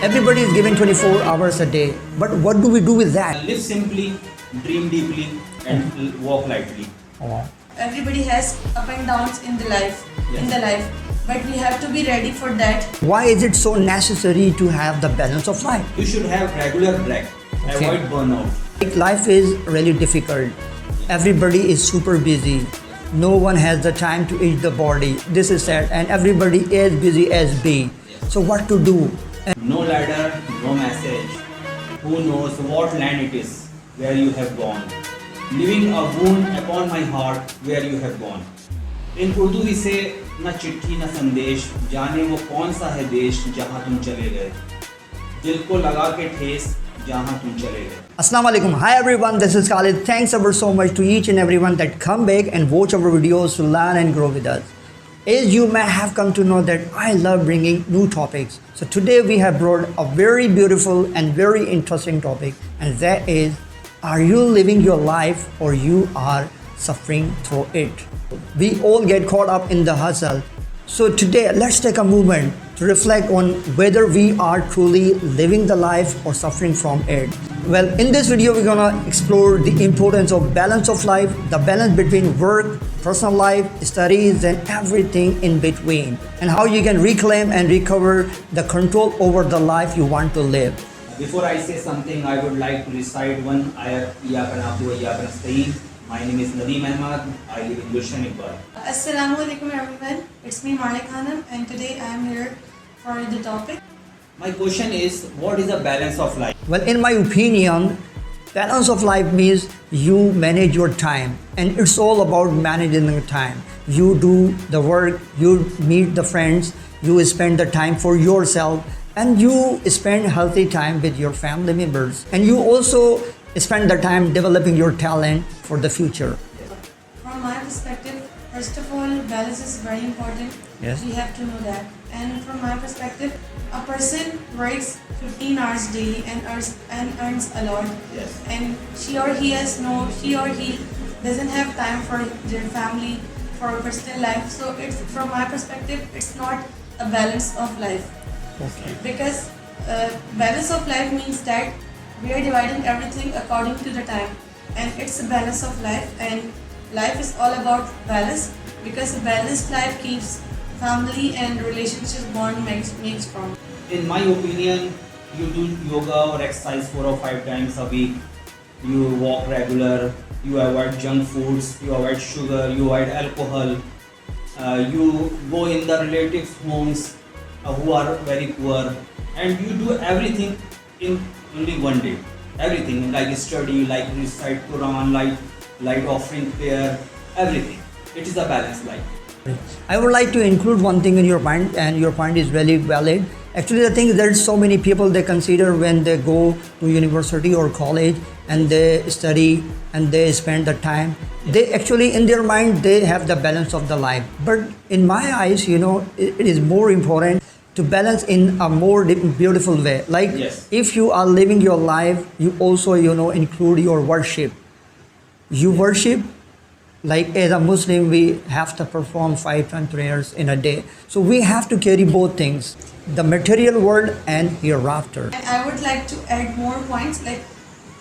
Everybody is given 24 hours a day. But what do we do with that? Live simply, dream deeply, and walk lightly. Oh. Everybody has up and downs in the life, but we have to be ready for that. Why is it so necessary to have the balance of life? You should have regular break. Avoid burnout. Like, life is really difficult. Everybody is super busy. No one has the time to eat the body. This is sad, and everybody is busy as bee. So what to do? No ladder, no message. Who knows what land it is where you have gone. Leaving a wound upon my heart where you have gone. In Urdu we say, na चिट्ठी na संदेश, जाने वो कौन सा है देश जहाँ तुम चले गए. दिल को लगा के ठेस जहाँ तुम चले गए. Assalamu alaikum. Hi everyone, this is Khalid. Thanks ever so much to each and everyone that come back and watch our videos to learn and grow with us. As you may have come to know that I love bringing new topics. So today we have brought a very beautiful and very interesting topic, and that is, are you living your life or you are suffering through it? We all get caught up in the hustle. So today let's take a moment to reflect on whether we are truly living the life or suffering from it. Well, in this video we're gonna explore the importance of balance of life, the balance between work, personal life, studies, and everything in between, and how you can reclaim and recover the control over the life you want to live. Before I say something, I would like to recite one ayat. Iyaka na'budu wa iyaka nasta'een. My name is Nadeem Ahmad. I live in Gulshan Iqbal. Assalamu alaikum everyone. It's me Malik Khanam, and today I am here for the topic. My question is, what is the balance of life? Well, in my opinion, balance of life means you manage your time, and it's all about managing the time. You do the work, you meet the friends, you spend the time for yourself, and you spend healthy time with your family members, and you also spend the time developing your talent for the future. From my perspective, first of all, balance is very important. Yes. We have to know that. And from my perspective, a person works 15 hours daily and earns a lot. Yes. And she or he doesn't have time for their family, for personal life. So it's, from my perspective, it's not a balance of life. Okay. Because balance of life means that we are dividing everything according to the time, and it's a balance of life, and life is all about balance, because a balanced life keeps family and relationship bond makes strong. In my opinion, you do yoga or exercise 4 or 5 times a week. You walk regular. You avoid junk foods. You avoid sugar. You avoid alcohol. You go in the relatives' homes who are very poor, and you do everything in only one day. Everything like study, like recite Quran, like offering prayer, everything. It is a balanced life. I would like to include one thing in your point, and your point is really valid. Actually, the thing is, there's so many people they consider when they go to university or college and they study and they spend the time. They actually, in their mind, they have the balance of the life. But in my eyes, it is more important to balance in a more beautiful way. Like, Yes. if you are living your life, you also, include your worship. You worship. Like, as a Muslim, we have to perform 5 times prayers in a day. So we have to carry both things, the material world and hereafter. And I would like to add more points. Like,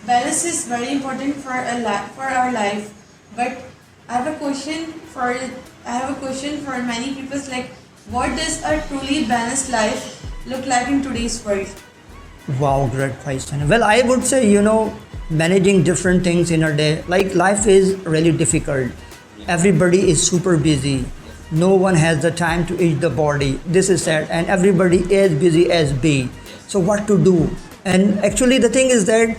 balance is very important for our life. But I have a question for many people. Like, what does a truly balanced life look like in today's world? Wow, great question. Well, I would say, managing different things in a day. Like, life is really difficult. Everybody is super busy. No one has the time to eat the body. This is sad, and everybody is busy as bee. So what to do? And actually the thing is that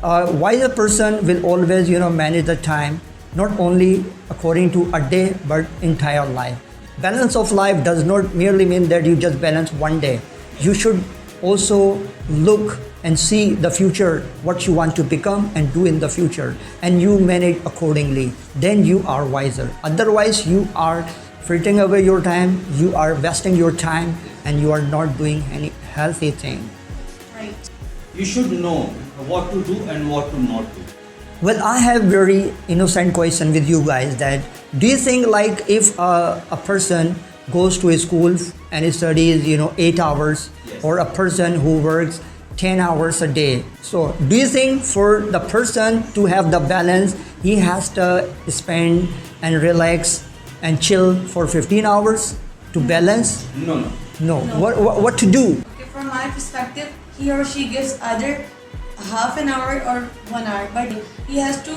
wise person will always, manage the time, not only according to a day, but entire life. Balance of life does not merely mean that you just balance one day. You should also look and see the future, what you want to become and do in the future, and you manage accordingly. Then you are wiser. Otherwise, you are frittering away your time, you are wasting your time, and you are not doing any healthy thing. Right. You should know what to do and what to not do. Well, I have very innocent question with you guys, that do you think, like, if a person goes to a school and studies 8 hours, Yes. Yes. or a person who works 10 hours a day. So do you think for the person to have the balance, he has to spend and relax and chill for 15 hours to balance? No, no. No. No. What to do? Okay, from my perspective, he or she gives either half an hour or 1 hour, but he has to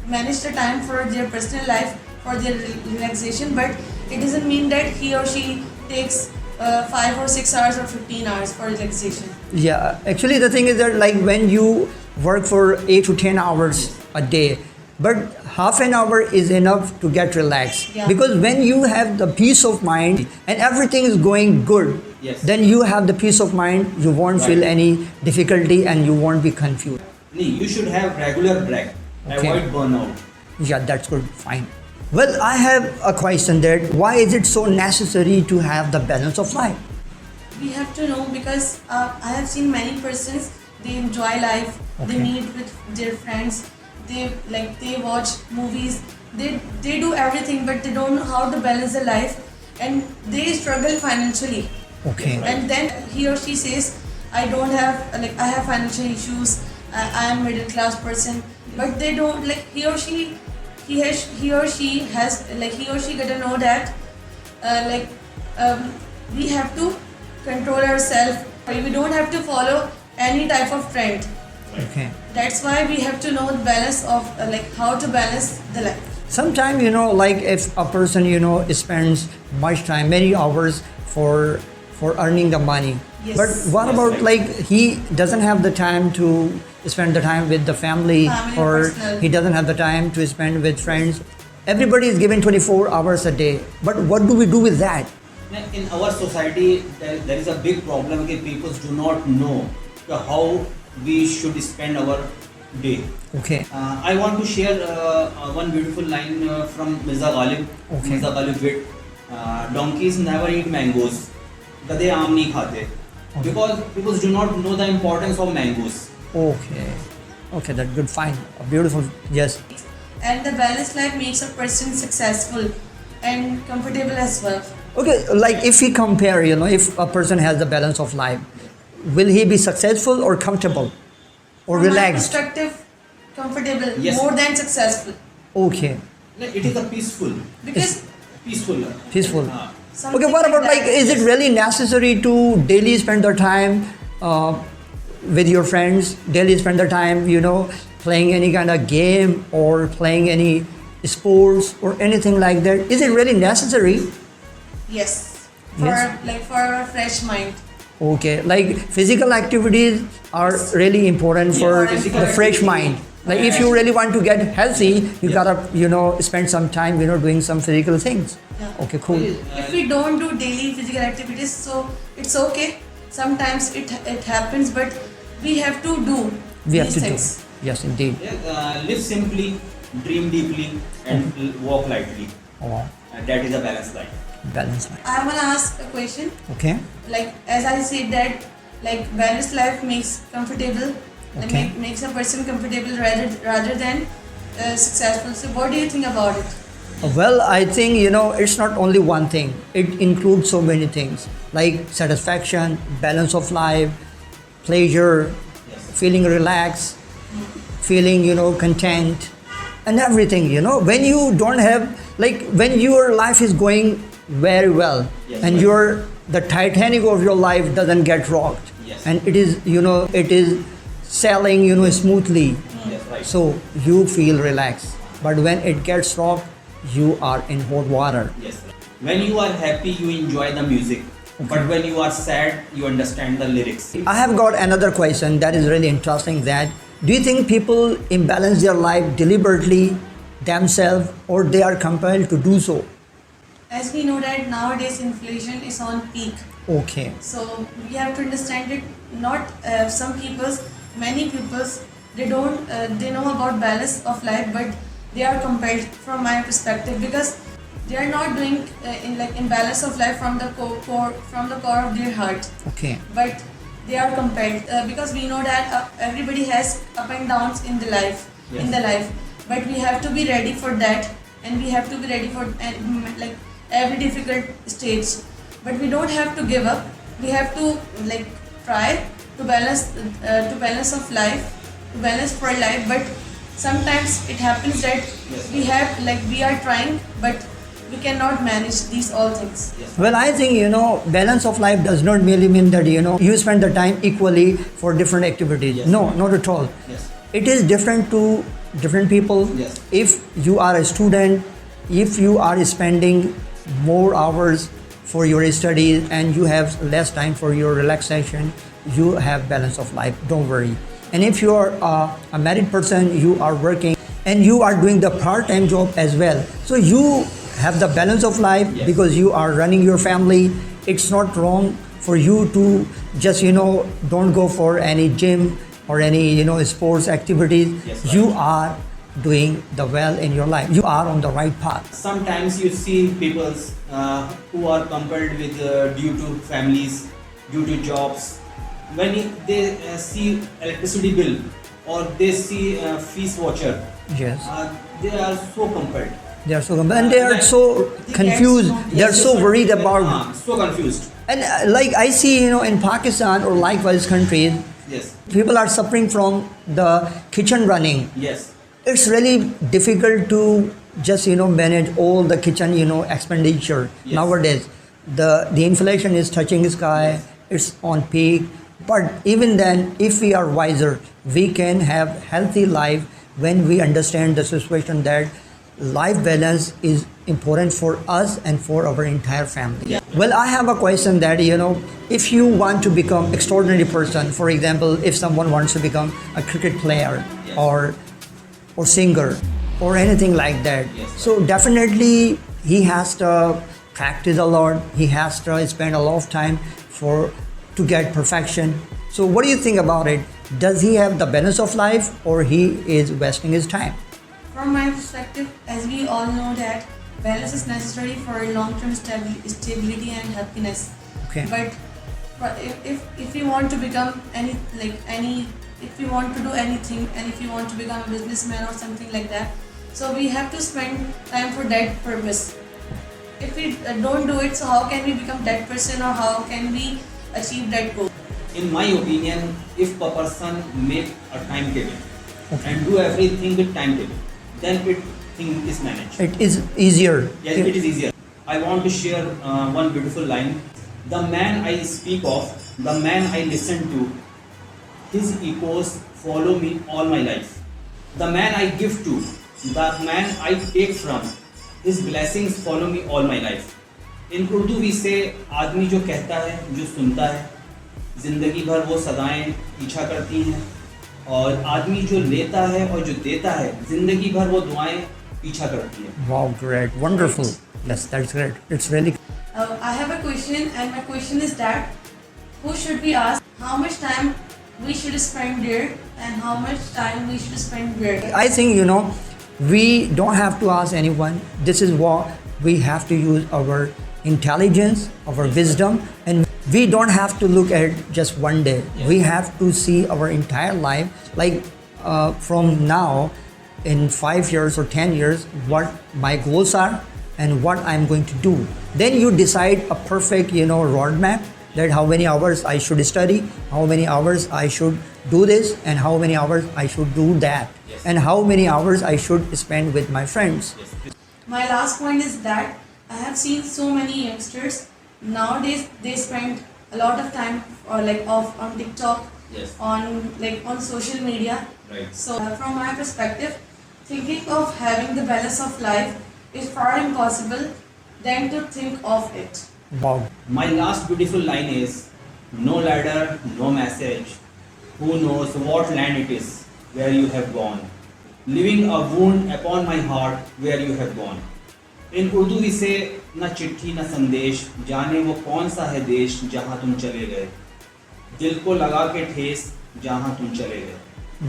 manage the time for their personal life, for their relaxation. But it doesn't mean that he or she takes 5 or 6 hours or 15 hours for relaxation. Yeah, actually the thing is that like when you work for 8 to 10 hours a day, but half an hour is enough to get relaxed. Yeah. Because when you have the peace of mind and everything is going good, Yes. then you have the peace of mind, you won't feel Right. any difficulty and you won't be confused. You should have regular break. Okay. Avoid burnout. Yeah, that's good, fine. Well, I have a question there. Why is it so necessary to have the balance of life? We have to know because I have seen many persons, they enjoy life, they Okay. meet with their friends, they watch movies, they do everything, but they don't know how to balance their life, and they struggle financially. Okay. And then he or she says, I don't have, I have financial issues, I am middle class person, but they don't, he or she gotta know that we have to control ourselves. We don't have to follow any type of trend. Okay. That's why we have to know the balance of how to balance the life. Sometimes, like if a person, spends much time, many hours for earning the money. Yes. But what Yes, about right. like he doesn't have the time to spend the time with the family, Family, or personal. he doesn't have the time to spend with friends. Everybody is given 24 hours a day. But what do we do with that? In our society, there is a big problem that people do not know how we should spend our day. Okay. I want to share one beautiful line from Mirza Ghalib. Okay. Mirza Ghalib wit. Donkeys never eat mangoes. Gade aam nahi khate. Because people do not know the importance of mangoes. Okay. Okay, that's good. Fine. Beautiful. Yes. And the balanced life makes a person successful and comfortable as well. Okay, like if we compare, if a person has the balance of life, will he be successful or comfortable or From my relaxed? perspective, comfortable, Yes. more than successful. Okay, It is a peaceful. Because Peaceful. peaceful. something Okay, what about that like, is it really necessary to daily spend their time with your friends, daily spend their time, playing any kind of game or playing any sports or anything like that? Is it really necessary? Yes. For Yes. for a fresh mind. Okay, like physical activities are really important for Yeah, physical the fresh activity. mind. Like if you really want to get healthy, you gotta, spend some time, doing some physical things. Yeah. Okay, cool. If we don't do daily physical activities, so it's okay. Sometimes it happens, but we have to do We have these to things. do. Yes, indeed. Live simply, dream deeply, and walk lightly. Oh, That is a balanced life. balance life. I wanna ask a question. Okay. As I said that balanced life makes comfortable, Okay. makes a person comfortable rather than successful. So what do you think about it? Well, I think, it's not only one thing. It includes so many things like satisfaction, balance of life, pleasure, Yes. feeling relaxed, feeling, content, and everything, When you don't have, when your life is going very well, Yes, and right. the Titanic of your life doesn't get rocked, Yes. and it is sailing, smoothly, Yes, right. so you feel relaxed. But when it gets rocked, you are in hot water. Yes. When you are happy, you enjoy the music. But when you are sad, you understand the lyrics. I have got another question that is really interesting. That do you think people imbalance their life deliberately themselves, or they are compelled to do so? As we know that nowadays inflation is on peak. Okay. So we have to understand it. Not many peoples, they don't, they know about balance of life, but they are compelled, from my perspective, because they are not doing in balance of life from the core of their heart, Okay. but they are compelled because we know that everybody has up and downs in the life, Yes. but we have to be ready for that, and we have to be ready for every difficult stage. But we don't have to give up. We have to try to balance of life, to balance for life, but sometimes it happens that we are trying, but we cannot manage these all things. Well, I think, balance of life does not merely mean that, you spend the time equally for different activities. Yes. No, not at all. Yes. It is different to different people. Yes. If you are a student, if you are spending more hours for your studies and you have less time for your relaxation, you have balance of life. Don't worry. And if you are a married person, you are working and you are doing the part-time job as well. So you have the balance of life Yes. because you are running your family. It's not wrong for you to just, don't go for any gym or any, sports activities. Yes, right. You are doing the well in your life. You are on the right path. Sometimes you see people who are compelled with due to families, due to jobs. When they see electricity bill or they see fees voucher, Yes. they are so compelled. They are so and they are so confused. They are so worried about. So confused. And like I see, in Pakistan or likewise countries, Yes. people are suffering from the kitchen running. Yes. It's really difficult to just manage all the kitchen expenditure Yes. nowadays. The inflation is touching the sky. Yes. It's on peak. But even then, if we are wiser, we can have healthy life when we understand the situation that life balance is important for us and for our entire family. Yeah. Well, I have a question that, if you want to become extraordinary person, for example, if someone wants to become a cricket player Yes. or singer or anything like that. Yes. So definitely he has to practice a lot. He has to spend a lot of time to get perfection. So what do you think about it? Does he have the balance of life or he is wasting his time? From my perspective, as we all know that balance is necessary for long-term stability and happiness. Okay. But if you want to become if you want to do anything and if you want to become a businessman or something like that, so we have to spend time for that purpose. If we don't do it, so how can we become that person or how can we achieve that goal? In my opinion, if a person make a timetable and do everything with timetable, then thing is managed. It is easier. Yes, it is easier. I want to share one beautiful line. The man I speak of, the man I listen to, his echoes follow me all my life. The man I give to, the man I take from, his blessings follow me all my life. In Urdu we say, आदमी जो कहता है, जो सुनता है, जिंदगी भर वो सदाएं पीछा करती हैं, और आदमी जो लेता है और जो देता है, जिंदगी भर वो दुआएं पीछा करती हैं. Wow, great, wonderful. Yes, that's great. It's really. I have a question, and my question is that who should we ask how much time we should spend there and how much time we should spend where? I think we don't have to ask anyone. This is what we have to use our intelligence, our wisdom, and we don't have to look at just one day. Yes. We have to see our entire life, like from now in 5 years or 10 years, what my goals are and what I'm going to do. Then you decide a perfect, roadmap that how many hours I should study, how many hours I should do this, and how many hours I should do that, Yes. and how many hours I should spend with my friends. My last point is that I have seen so many youngsters nowadays they spend a lot of time on TikTok, Yes. on social media. Right. So from my perspective, thinking of having the balance of life is far impossible than to think of it. Wow. My last beautiful line is, no ladder, no message. Who knows what land it is where you have gone. Leaving a wound upon my heart where you have gone. In Urdu we say, na चिट्ठी na संदेश, जाने वो कौन सा है देश जहाँ तुम चले गए. दिल को लगा के ठेस जहाँ तुम चले गए.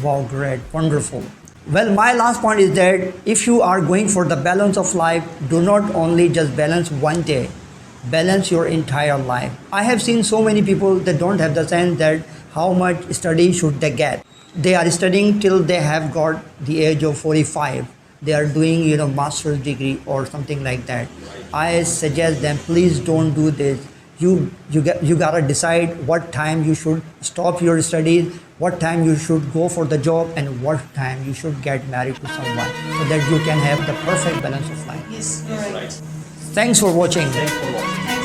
Wow, great, wonderful. Well, my last point is that if you are going for the balance of life, do not only just balance one day, balance your entire life. I have seen so many people that don't have the sense that how much study should they get. They are studying till they have got the age of 45. They are doing, master's degree or something like that. I suggest them, please don't do this. you gotta decide what time you should stop your studies, what time you should go for the job, and what time you should get married to someone, so that you can have the perfect balance of life. Yes, you're right. Right. Thanks for watching. Thanks for watching. Thank